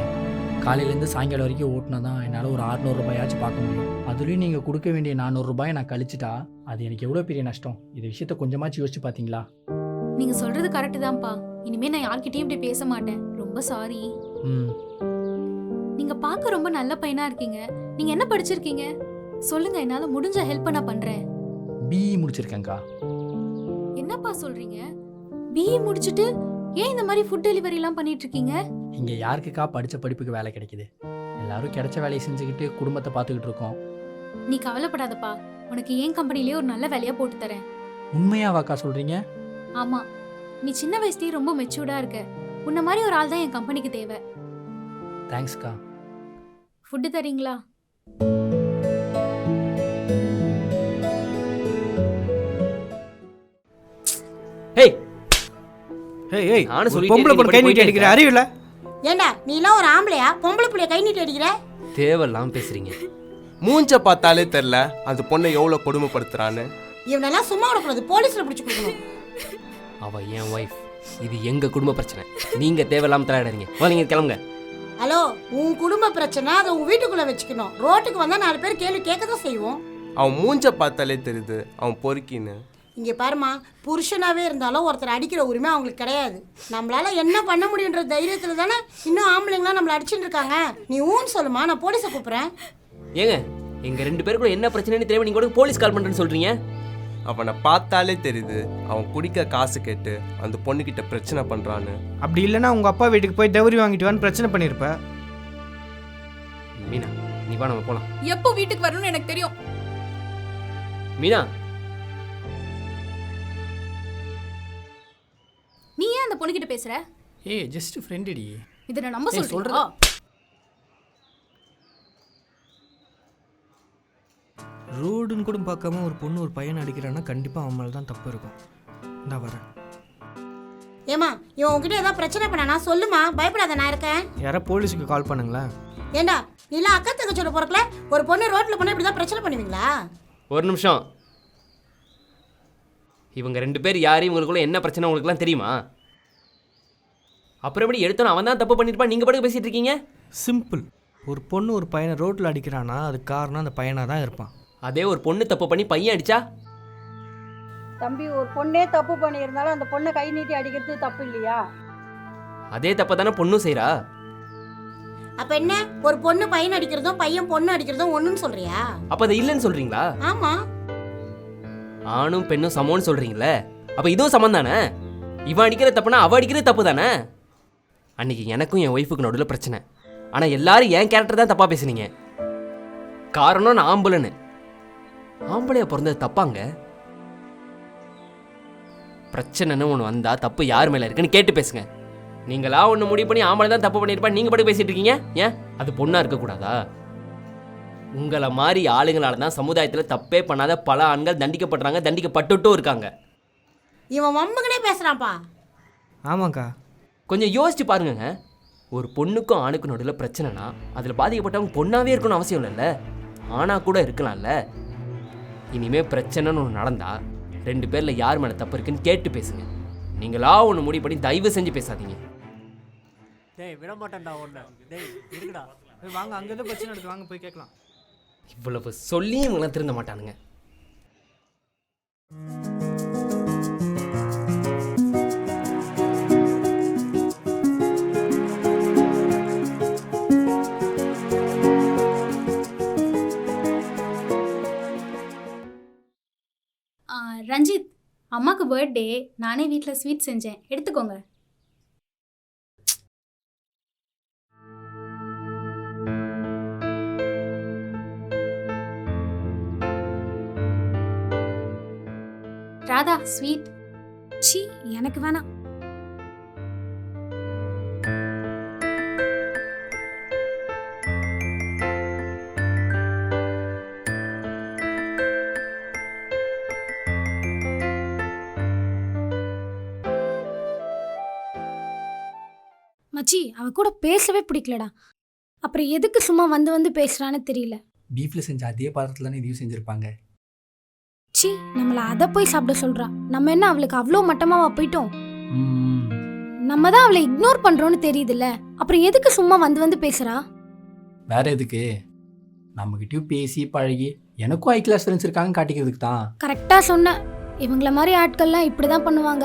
காலையிலேருந்து சாயங்காலம் வரைக்கும் ஓட்டினா தான் என்னால் ஒரு 600 ரூபாயாச்சும் பார்க்க முடியும். அதுலேயும் நீங்கள் கொடுக்க வேண்டிய 400 ரூபாயை நான் கழிச்சிட்டா அது எனக்கு எவ்வளோ பெரிய நஷ்டம். இந்த விஷயத்த கொஞ்சமாச்சும் யோசிச்சு பார்த்தீங்களா? நீங்க சொல்றது கரெக்டு தான்ப்பா. இனிமே நான் யார்கிட்டயும் இப்படி பேச மாட்டேன். ரொம்ப சாரி. நீங்க பார்க்க ரொம்ப நல்ல பையனா இருக்கீங்க. நீங்க என்ன படிச்சிருக்கீங்க சொல்லுங்க, என்னால முடிஞ்ச ஹெல்ப் நான் பண்றேன். பிஇ முடிச்சிருக்கேங்க்கா. என்னப்பா சொல்றீங்க? பிஇ முடிச்சிட்டு ஏன் இந்த மாதிரி ஃபுட் டெலிவரி எல்லாம் பண்ணிட்டு இருக்கீங்க? இங்கே யாருக்குக்கா படித்த படிப்புக்கு வேலை கிடைக்குது? எல்லாரும் கிடைச்ச வேலையை செஞ்சுக்கிட்டு குடும்பத்தை பார்த்துக்கிட்டு இருக்கோம். நீ கவலைப்படாதப்பா, உனக்கு ஏன் கம்பெனிலேயே ஒரு நல்ல வேலையா போட்டு தரேன். உண்மையாவாக்கா சொல்கிறீங்க? ஆமா, நீ சின்ன வயசுலயே ரொம்ப மெச்சூர்டா இருக்க. உன்ன மாதிரி ஒரு ஆள் தான் என் கம்பெனிக்கு தேவை. தேங்க்ஸ்க்கா. ஃபுட்டு தரீங்களா? ஹேய் ஏய் ஏய், நானும் ஒரு சொல்லிட்டே பொம்பளை பொண்ணு கை இருக்கேன், நீட்டி அடிக்கிற அறிவு இல்லை? ஏண்டா நீ எல்லாம் ஒரு ஆம்பளையா? பொம்பளை புள்ளைய கை நீட்டி அடிக்கிற? தேவையில்லாம பேசுறீங்க. மூஞ்ச பார்த்தாலே தெரில அந்த பொண்ணை எவ்வளோ கொடுமைப்படுத்துறான்னு. இவனெல்லாம் சும்மா விடக்கூடாது, போலீஸில் பிடிச்சி கொடுக்கணும். அவ என் ஒய்ஃப். இது எங்க குடும்ப பிரச்சனை. நீங்க தேவையில்லாம தலையிடாதீங்க. நீங்க கிளம்புங்க. ஹலோ, உன் குடும்ப பிரச்சனை அதை உன் வீட்டுக்குள்ளே வச்சுக்கணும். ரோட்டுக்கு வந்தால் 4 பேர் கேள்வி கேட்க தான் செய்வோம். அவன் மூஞ்ச பார்த்தாலே தெரியுது அவன் பொறுக்கின்னு. இங்கே பாருமா, புருஷனாகவே இருந்தாலும் ஒருத்தர் அடிக்கிற உரிமை அவங்களுக்கு கிடையாது. நம்மளால என்ன பண்ண முடியுன்ற தைரியத்தில் தானே இன்னும் ஆம்பளைங்களாம் நம்மளை அடிச்சுட்டு இருக்காங்க. நீ ஊன்னு சொல்லுமா, நான் போலீஸை கூப்பிட்றேன். ஏங்க, எங்க 2 பேருக்குள்ள என்ன பிரச்சனைன்னு தெரியாம நீங்க கூட போலீஸ் கால் பண்றேன்னு சொல்றீங்க. அவனை பார்த்தாலே தெரியுது அவன் குடிக்க காசு கேட்டு அந்த பொண்ணுக்கிட்ட பிரச்சனை பண்ணுறான்னு. அப்படி இல்லைன்னா உங்கள் அப்பா வீட்டுக்கு போய் டெவரி வாங்கிட்டு வான்னு பிரச்சனை பண்ணியிருப்ப. மீனா, நீ வா, நம்ம போலாம். எப்போ வீட்டுக்கு வரணும்னு எனக்கு தெரியும். மீனா, நீ ஏன் அந்த பொண்ணுகிட்ட பேசுற? ஏய், ஜஸ்ட் ஃப்ரெண்டுடி. இதை நான் நம்ப சொல்றேன். சொல்றேன். ரோடுன்னு கூட பார்க்காம ஒரு பொண்ணு ஒரு பையனை அடிக்கிறான்னா கண்டிப்பாக அவன் மேலே தான் தப்பு இருக்கும். இந்தா வரேன். ஏமா, இவன் உங்ககிட்ட ஏதாவது பிரச்சனை பண்ணானா சொல்லுமா, பயப்படாத, நான் இருக்கேன். யாரா போலீஸுக்கு கால் பண்ணுங்களேன். ஏண்டா நீலாம் அக்கா தங்கச்சோட பிறக்கல, ஒரு பொண்ணு ரோட்டில் போனால் இப்படி தான் பிரச்சனை பண்ணுவீங்களா? ஒரு நிமிஷம். இவங்க 2 பேர் யாரு, இவங்களுக்குள்ள என்ன பிரச்சனை உங்களுக்குலாம் தெரியுமா? அப்புறம் எப்படி எடுத்தோம் அவன் தான் தப்பு பண்ணிருப்பான், நீங்க பாட்டுக்கு பேசிட்டு இருக்கீங்க. சிம்பிள். ஒரு பொண்ணு ஒரு பையனை ரோட்டில் அடிக்கிறானா அதுக்கு காரணம் அந்த பையனாக தான் இருப்பான். அதே ஒரு பொண்ணு தப்பு பண்ணி பையன் அடிச்சா? தம்பி, ஒரு பொண்ணே தப்பு பண்ணியிருந்தாலும் அந்த பொண்ணை கை நீட்டி அடிக்கிறது தப்பு இல்லையா? அதே தப்ப தானே பொண்ணும் செய்றா. அப்ப என்ன, ஒரு பொண்ணு பையன் அடிக்கிறதும் பையன் பொண்ணு அடிக்கிறதும் ஒண்ணுன்னு சொல்றியா? அப்ப அது இல்லைன்னு சொல்றீங்களா? ஆமா. ஆணும் பெண்ணும் சமம்னு சொல்றீங்களே, அப்ப இதுவும் சமம் தானே? இவன் அடிக்கிற தப்புனா அவ அடிக்கிறது தப்பு தானே? அன்னைக்கு எனக்கும் என் ஒய்ஃபுக்கு நடுவில் பிரச்சனை. ஆனா எல்லாரும் என் கேரக்டர் தான் தப்பா பேசுனீங்க. காரணம் நான் ஆம்பளைன்னு. ஆம்பளையா பிறந்தது தப்பாங்க? பிரச்சனைன்னு ஒன்று வந்தா தப்பு யார் மேல இருக்குன்னு கேட்டு பேசுங்க. நீங்களா ஒன்று முடிவு பண்ணி ஆம்பளை தான் தப்பு பண்ணியிருப்பா நீங்க பாட்டு பேசிட்டு இருக்கீங்க. ஏன் அது பொண்ணா இருக்கக்கூடாதா? உங்களை மாதிரி ஆளுங்களால தான் சமுதாயத்தில் தப்பே பண்ணாத பல ஆண்கள் தண்டிக்கப்படுறாங்க, தண்டிக்கப்பட்டுட்டும் இருக்காங்க. இவன் வம்புக்குனே பேசுறான்ப்பா. ஆமாக்கா. கொஞ்சம் யோசிச்சு பாருங்க. ஒரு பொண்ணுக்கும் ஆணுக்கும் நடுவில் பிரச்சனைனா அதில் பாதிக்கப்பட்டவங்க பொண்ணாவே இருக்கணும்னு அவசியம் இல்லைல்ல, ஆனா கூட இருக்கலாம்ல. இனிமே பிரச்சனைன்னு ஒன்று நடந்தா 2 பேரில் யார் மேலே தப்பு இருக்குன்னு கேட்டு பேசுங்க. நீங்களா ஒன்று முடிவு பண்ணி தயவு செஞ்சு பேசாதீங்க. டேய், விட மாட்டேன்டா ஒன்று. டேய், இருக்குடா. வாங்க, அங்கே எதுவும் பிரச்சனை எடுத்து வாங்க போய் கேட்கலாம். இவ்வளவு சொல்லியும் இவங்களாம் திருந்த மாட்டானுங்க. ரஞ்சித், அம்மாக்கு பர்த்டே, நானே வீட்டில் ஸ்வீட் செஞ்சேன், எடுத்துக்கோங்க. ராதா, ஸ்வீட். சி, எனக்கு வேணாம். மச்சி, அவ கூட பேசவே பிடிக்கலடா. அப்புறம் எதுக்கு சும்மா வந்து வந்து பேசுறான்னு தெரியல. பீஃப்ல செஞ்ச அதே பாத்திரத்துல தானே இதையும் செஞ்சிருப்பாங்க. சி, நம்மள அதை போய் சாப்பிட சொல்றா. நம்ம என்ன அவளுக்கு அவ்வளோ மட்டமாவா போயிட்டோம்? நம்ம தான் அவளை இக்னோர் பண்றோம்னு தெரியுதுல்ல, அப்புறம் எதுக்கு சும்மா வந்து வந்து பேசுறா? வேற எதுக்கு? நம்மகிட்டயும் பேசி பழகி எனக்கும் ஐ கிளாஸ் ஃப்ரெண்ட்ஸ் இருக்காங்க காட்டிக்கிறதுக்கு தான். கரெக்டா சொன்ன. இவங்கள மாதிரி ஆட்கள்லாம் இப்படிதான் பண்ணுவாங்க.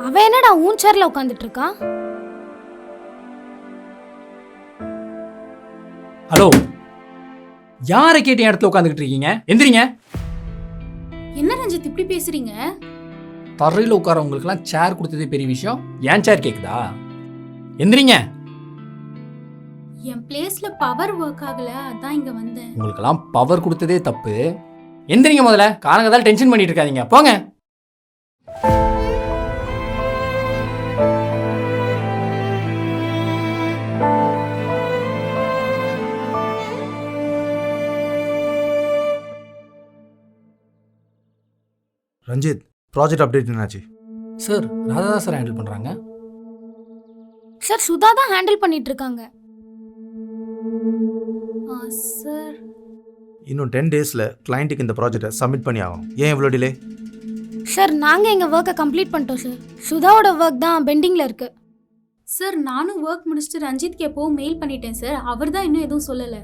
அவ என்னடா ஊன் சேர்ல உட்காந்துட்டு இருக்கா? ஹலோ, யாரை கேட்டு என் இடத்துல உட்காந்துக்கிட்டு இருக்கீங்க? எந்திரிங்க. என்ன ரஞ்சித் இப்படி பேசுறீங்க? தரையில் உட்காரவங்களுக்குலாம் சேர் கொடுத்ததே பெரிய விஷயம், ஏன் சேர் கேட்குதா? எந்திரிங்க. என் பிளேஸ்ல பவர் ஒர்க் ஆகல, அதான் இங்க வந்தேன். உங்களுக்கெல்லாம் பவர் கொடுத்ததே தப்பு. எந்திரிங்க முதல்ல. காலங்கதால டென்ஷன் பண்ணிட்டு இருக்காதீங்க, போங்க. ரஞ்சித், ப்ராஜெக்ட் அப்டேட் என்னாச்சு? சார், ராதா தான் சார் ஹேண்டில் பண்ணுறாங்க. சார், சுதா தான் ஹேண்டில் பண்ணிட்டு இருக்காங்க. சார், இன்னும் 10 டேஸில் கிளைண்ட்டுக்கு இந்த ப்ராஜெக்டை சப்மிட் பண்ணி ஆகும். ஏன் இவ்வளோ டிலே? சார், நாங்கள் எங்கள் ஒர்க்கை கம்ப்ளீட் பண்ணிட்டோம் சார். சுதாவோட ஒர்க் தான் பெண்டிங்கில் இருக்கு. சார் நானும் ஒர்க் முடிச்சுட்டு ரஞ்சித்க்கு எப்போவும் மெயில் பண்ணிட்டேன் சார். அவர் தான் இன்னும் எதுவும் சொல்லலை.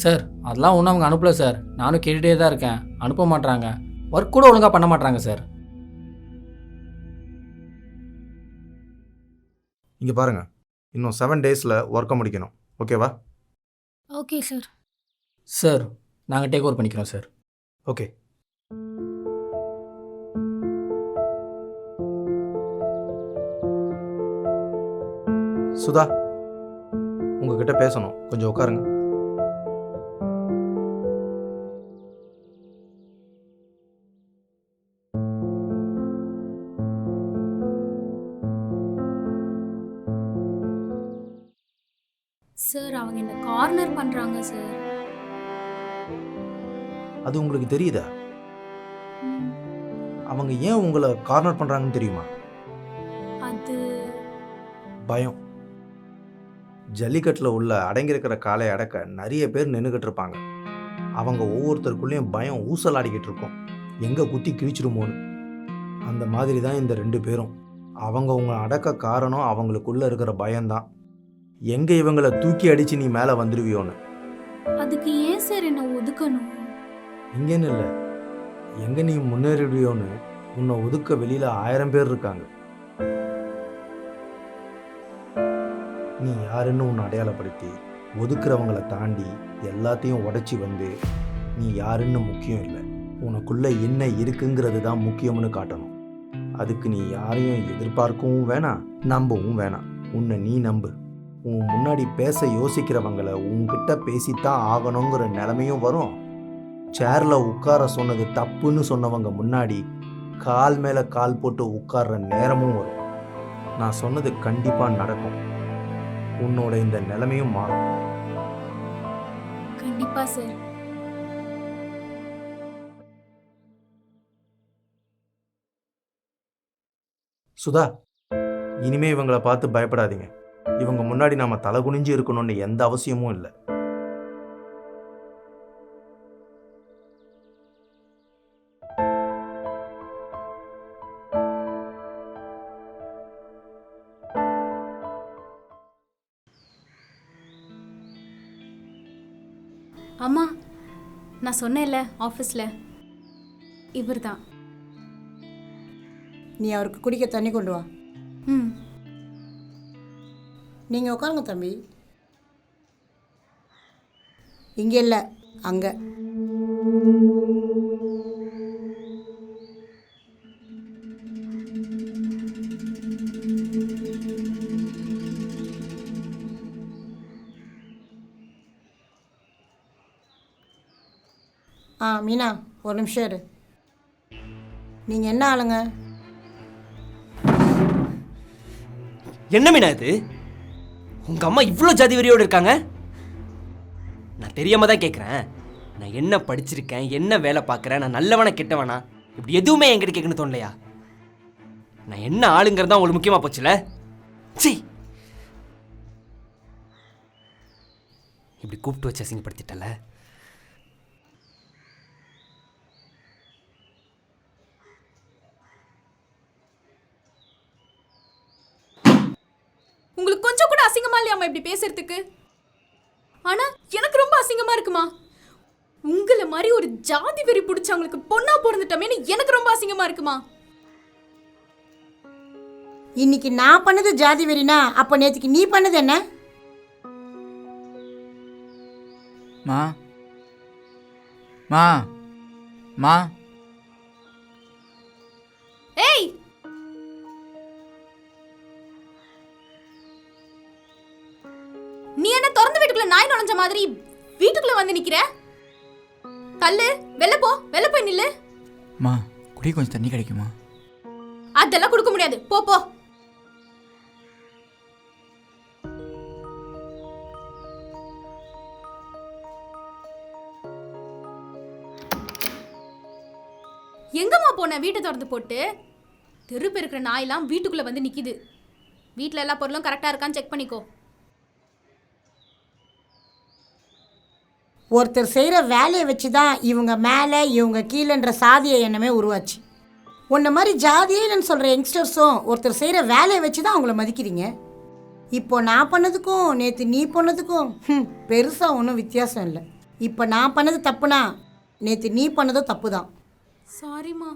சார், அதெல்லாம் ஒன்றும் அவங்க அனுப்பல சார். நானும் கேட்டுகிட்டே தான் இருக்கேன், அனுப்ப மாட்றாங்க. ஒர்க் கூட ஒழுங்காக பண்ண மாட்றாங்க சார். இங்கே பாருங்கள், இன்னும் 7 டேஸில் ஒர்க்கை முடிக்கணும். ஓகேவா? Okay sir. சார், நாங்கள் டேக் ஓவர் பண்ணிக்கிறோம் சார். ஓகே. சுதா, உங்ககிட்ட பேசணும், கொஞ்சம் உட்காருங்க. சார், அவங்க என்ன கார்னர் பண்றாங்க சார். அது உங்களுக்கு தெரியுதா? அவங்க ஏன் உங்களை கார்னர் பண்ணுறாங்கன்னு தெரியுமா? அது பயம். ஜல்லிக்கட்டில் உள்ள அடங்கியிருக்கிற காலை அடக்க நிறைய பேர் நின்றுக்கிட்டு இருப்பாங்க. அவங்க ஒவ்வொருத்தருக்குள்ளேயும் பயம் ஊசலாடிக்கிட்டு இருக்கும், எங்கே குத்தி கிழிச்சிருமோன்னு. அந்த மாதிரி தான் இந்த 2 பேரும். அவங்க உங்களை அடக்க காரணம் அவங்களுக்குள்ளே இருக்கிற பயம்தான். எங்கே இவங்களை தூக்கி அடித்து நீ மேலே வந்துடுவியோன்னு. அதுக்கு ஏன் சார் என்ன ஒதுக்கணும்? இங்கேன்னு இல்லை, எங்கே நீ முன்னேறிடுவியோன்னு உன்னை ஒதுக்க வெளியில் 1000 பேர் இருக்காங்க. நீ யாருன்னு உன்னை அடையாளப்படுத்தி ஒதுக்குறவங்களை தாண்டி எல்லாத்தையும் உடைச்சி வந்து நீ யாருன்னு முக்கியம் இல்லை, உனக்குள்ள என்ன இருக்குங்கிறது தான் முக்கியம்னு காட்டணும். அதுக்கு நீ யாரையும் எதிர்பார்க்கவும் வேணாம், நம்பவும் வேணாம். உன்னை நீ நம்பு. உன் முன்னாடி பேச யோசிக்கிறவங்களை உன்கிட்ட பேசித்தான் ஆகணுங்கிற நிலைமையும் வரும். சேரில் உட்கார சொன்னது தப்புன்னு சொன்னவங்க முன்னாடி கால் மேலே கால் போட்டு உட்கார்ற நேரமும் வரும். நான் சொன்னது கண்டிப்பாக நடக்கும். உன்னோட இந்த நிலைமையும் மாறும். கண்டிப்பா சார். சுதா, இனிமே இவங்களை பார்த்து பயப்படாதீங்க. இவங்க முன்னாடி நாம தலை குனிஞ்சு இருக்கணும்னு எந்த அவசியமும் இல்லை. அம்மா, நான் சொன்னேன்ல ஆஃபீஸில், இவர் தான். நீ அவருக்கு குடிக்க தண்ணி கொண்டு வா. ம். நீங்கள் உட்காருங்க தம்பி. இங்கே இல்லை, அங்கே. மீனா, ஒரு நிமிஷம் இரு. நீங்கள் என்ன ஆளுங்க? என்ன மீனா இது? உங்க அம்மா இவ்வளோ ஜாதி வெறியோடு இருக்காங்க? நான் தெரியாம தான் கேட்குறேன். நான் என்ன படிச்சிருக்கேன், என்ன வேலை பார்க்குறேன், நான் நல்லவனா கெட்டவனா, இப்படி எதுவுமே என்கிட்ட கேட்கணும்னு தோணலையா? நான் என்ன ஆளுங்கிறது தான் உங்களுக்கு முக்கியமாக போச்சுல? சீ, இப்படி கூப்பிட்டு வச்சு அசிங்கப்படுத்திட்டல. அசிங்கமா இருக்குமா? உங்களை மாதிரி ஒரு ஜாதி வெறி பிடிச்சவங்களுக்கு பொண்ணா பிறந்துட்டோமேன்னு எனக்கு ரொம்ப அசிங்கமா இருக்குமா? இன்னைக்கு நான் பண்ணது ஜாதி வெறினா அப்போ நேற்றுக்கு நீ பண்ணது என்ன? மா மா மா ஏய், நீ என்ன திறந்து வீட்டுக்குள்ள நாய் நுழைஞ்ச மாதிரி வீட்டுக்குள்ள வந்து நிக்கிற? கல்லு, வெளில போ, வெளில போய் நில்லு. மா குடி கொஞ்சம் தண்ணி கிடைக்குமா? அதெல்லாம் கொடுக்க முடியாது, போ போ. எங்கம்மா போன வீட்டை திறந்து போட்டு? தெரு பெருக்கிற நாயெல்லாம் வீட்டுக்குள்ள வந்து நிக்குது. வீட்டில் எல்லா பொருளும் கரெக்டாக இருக்கான்னு செக் பண்ணிக்கோ. ஒருத்தர் செய்கிற வேலையை வச்சு தான் இவங்க மேலே இவங்க கீழேன்ற சாதிய எண்ணமே உருவாச்சு. உன்ன மாதிரி ஜாதியேன்னு சொல்கிற யங்ஸ்டர்ஸும் ஒருத்தர் செய்கிற வேலையை வச்சு தான் அவங்கள மதிக்கிறீங்க. இப்போ நான் பண்ணதுக்கும் நேற்று நீ பண்ணதுக்கும் பெருசாக ஒன்றும் வித்தியாசம் இல்லை. இப்போ நான் பண்ணது தப்புனா நேற்று நீ பண்ணதும் தப்பு தான். சாரிம்மா,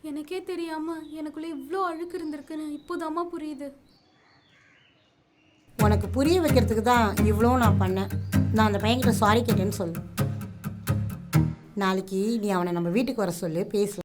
எனக்கே தெரியாம எனக்குள்ளே இவ்வளோ அழுக்கு இருந்திருக்குன்னு இப்போதாம்மா புரியுது. உனக்கு புரிய வைக்கிறதுக்கு தான் இவ்வளோ நான் பண்ணேன். நான் அந்த பையன்கிட்ட சாரி கேட்டேன்னு சொல்லு. நாளைக்கு நீ அவனை நம்ம வீட்டுக்கு வர சொல்லு, பேசலாம்.